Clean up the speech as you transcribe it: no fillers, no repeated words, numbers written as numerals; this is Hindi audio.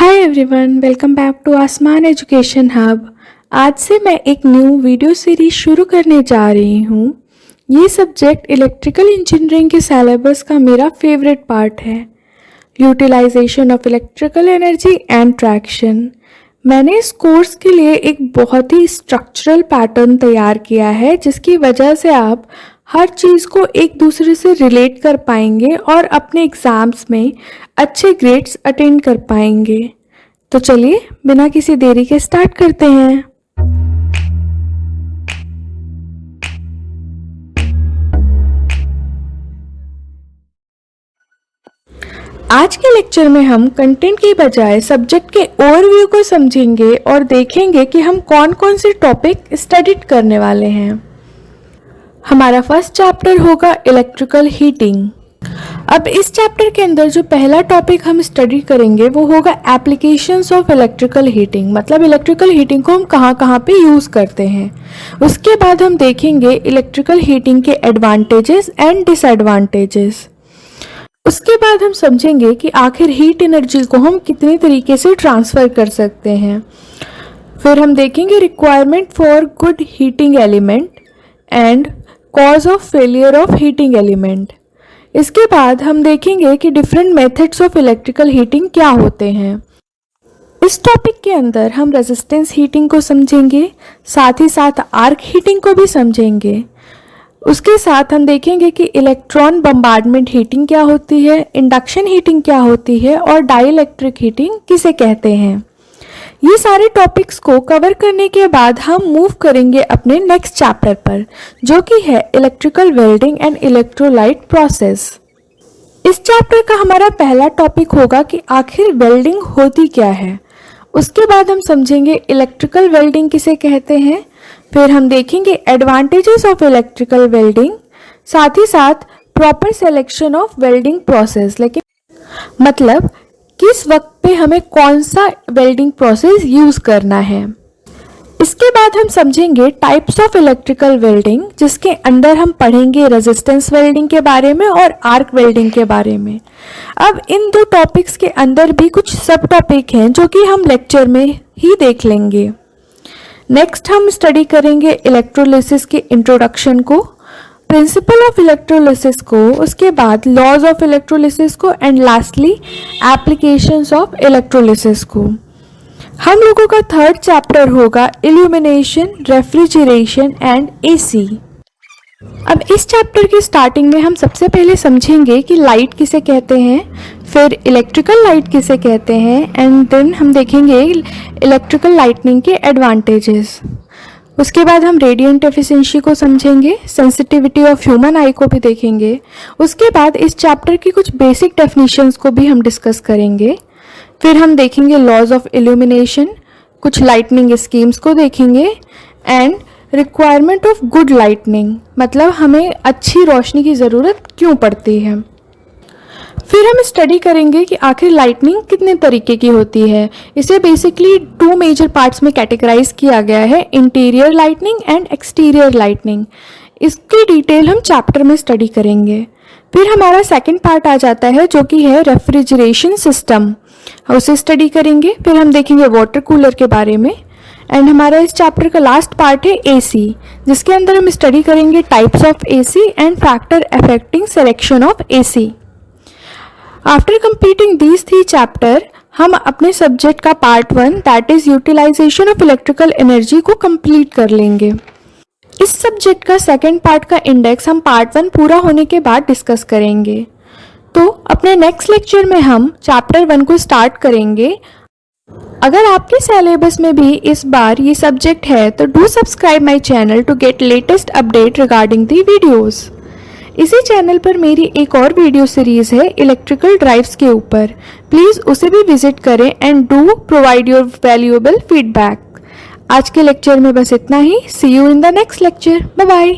Hi everyone, welcome back to Aasman education hub. आज से मैं एक न्यू वीडियो सीरीज शुरू करने जा रही हूँ। ये सब्जेक्ट इलेक्ट्रिकल इंजीनियरिंग के सिलेबस का मेरा फेवरेट पार्ट है, utilization of electrical energy and traction. मैंने इस कोर्स के लिए एक बहुत ही स्ट्रक्चरल पैटर्न तैयार किया है, जिसकी वजह से आप हर चीज़ को एक दूसरे से रिलेट कर पाएंगे और अपने एग्ज़ाम्स में अच्छे ग्रेड्स अटेंड कर पाएंगे। तो चलिए बिना किसी देरी के स्टार्ट करते हैं। आज के लेक्चर में हम कंटेंट के बजाय सब्जेक्ट के ओवरव्यू को समझेंगे और देखेंगे कि हम कौन कौन से टॉपिक स्टडी करने वाले हैं। हमारा फर्स्ट चैप्टर होगा इलेक्ट्रिकल हीटिंग। अब इस चैप्टर के अंदर जो पहला टॉपिक हम स्टडी करेंगे वो होगा एप्लीकेशंस ऑफ इलेक्ट्रिकल हीटिंग, मतलब इलेक्ट्रिकल हीटिंग को हम कहाँ कहाँ पे यूज़ करते हैं। उसके बाद हम देखेंगे इलेक्ट्रिकल हीटिंग के एडवांटेजेस एंड डिसएडवांटेजेस। उसके बाद हम समझेंगे कि आखिर हीट एनर्जी को हम कितने तरीके से ट्रांसफ़र कर सकते हैं। फिर हम देखेंगे requirement for good heating element and cause of failure of heating element. इसके बाद हम देखेंगे कि different methods of electrical heating क्या होते हैं। इस टॉपिक के अंदर हम रेजिस्टेंस हीटिंग को समझेंगे, साथ ही साथ आर्क हीटिंग को भी समझेंगे। उसके साथ हम देखेंगे कि इलेक्ट्रॉन बम्बार्डमेंट हीटिंग क्या होती है, इंडक्शन हीटिंग क्या होती है और डाइलेक्ट्रिक हीटिंग किसे कहते हैं। ये सारे टॉपिक्स को कवर करने के बाद हम मूव करेंगे अपने नेक्स्ट चैप्टर पर, जो कि है electrical welding and electrolyte process. इस चैप्टर का हमारा पहला टॉपिक होगा कि आखिर वेल्डिंग होती क्या है। उसके बाद हम समझेंगे इलेक्ट्रिकल वेल्डिंग किसे कहते हैं। फिर हम देखेंगे एडवांटेजेस ऑफ इलेक्ट्रिकल वेल्डिंग, साथ ही साथ proper selection of welding process, लेकिन मतलब किस वक्त पे हमें कौन सा वेल्डिंग प्रोसेस यूज़ करना है। इसके बाद हम समझेंगे टाइप्स ऑफ इलेक्ट्रिकल वेल्डिंग, जिसके अंदर हम पढ़ेंगे रेजिस्टेंस वेल्डिंग के बारे में और आर्क वेल्डिंग के बारे में। अब इन दो टॉपिक्स के अंदर भी कुछ सब टॉपिक हैं जो कि हम लेक्चर में ही देख लेंगे। नेक्स्ट हम स्टडी करेंगे इलेक्ट्रोलिसिस के इंट्रोडक्शन को, प्रिंसिपल ऑफ इलेक्ट्रोलिसिस को, उसके बाद लॉज ऑफ इलेक्ट्रोलिसिस को and lastly applications of electrolysis को। हम लोगों का थर्ड चैप्टर होगा इल्यूमिनेशन, रेफ्रिजरेशन एंड एसी। अब इस चैप्टर के स्टार्टिंग में हम सबसे पहले समझेंगे कि लाइट किसे कहते हैं, फिर इलेक्ट्रिकल लाइट किसे कहते हैं एंड देन हम देखेंगे इलेक्ट्रिकल लाइटनिंग के एडवांटेजेस। उसके बाद हम रेडिएंट एफिशिएंसी को समझेंगे, सेंसिटिविटी ऑफ ह्यूमन आई को भी देखेंगे। उसके बाद इस चैप्टर की कुछ बेसिक डेफिनेशंस को भी हम डिस्कस करेंगे। फिर हम देखेंगे लॉज ऑफ इल्यूमिनेशन, कुछ लाइटनिंग स्कीम्स को देखेंगे and requirement of good lightning, मतलब हमें अच्छी रोशनी की ज़रूरत क्यों पड़ती है। फिर हम स्टडी करेंगे कि आखिर लाइटनिंग कितने तरीके की होती है। इसे बेसिकली 2 मेजर पार्ट्स में कैटेगराइज किया गया है, interior lightning and exterior lightning. इसकी डिटेल हम चैप्टर में स्टडी करेंगे। फिर हमारा सेकंड पार्ट आ जाता है जो कि है रेफ्रिजरेशन सिस्टम, उसे स्टडी करेंगे। फिर हम देखेंगे वाटर कूलर के बारे में एंड हमारा इस चैप्टर का लास्ट पार्ट है एसी, जिसके अंदर हम स्टडी करेंगे types of AC and factor affecting selection of AC. After completing these 3 chapter हम अपने सब्जेक्ट का part 1 that is utilization of electrical energy को कंप्लीट कर लेंगे। इस सब्जेक्ट का सेकंड पार्ट का इंडेक्स हम पार्ट 1 पूरा होने के बाद डिस्कस करेंगे। तो अपने नेक्स्ट लेक्चर में हम चैप्टर 1 को स्टार्ट करेंगे। अगर आपके सिलेबस में भी इस बार ये सब्जेक्ट है तो do subscribe my channel to get latest update regarding the videos. इसी चैनल पर मेरी एक और वीडियो सीरीज़ है इलेक्ट्रिकल ड्राइव्स के ऊपर, प्लीज़ उसे भी विजिट करें and do provide your valuable feedback. आज के लेक्चर में बस इतना ही। See you in the next lecture. Bye bye.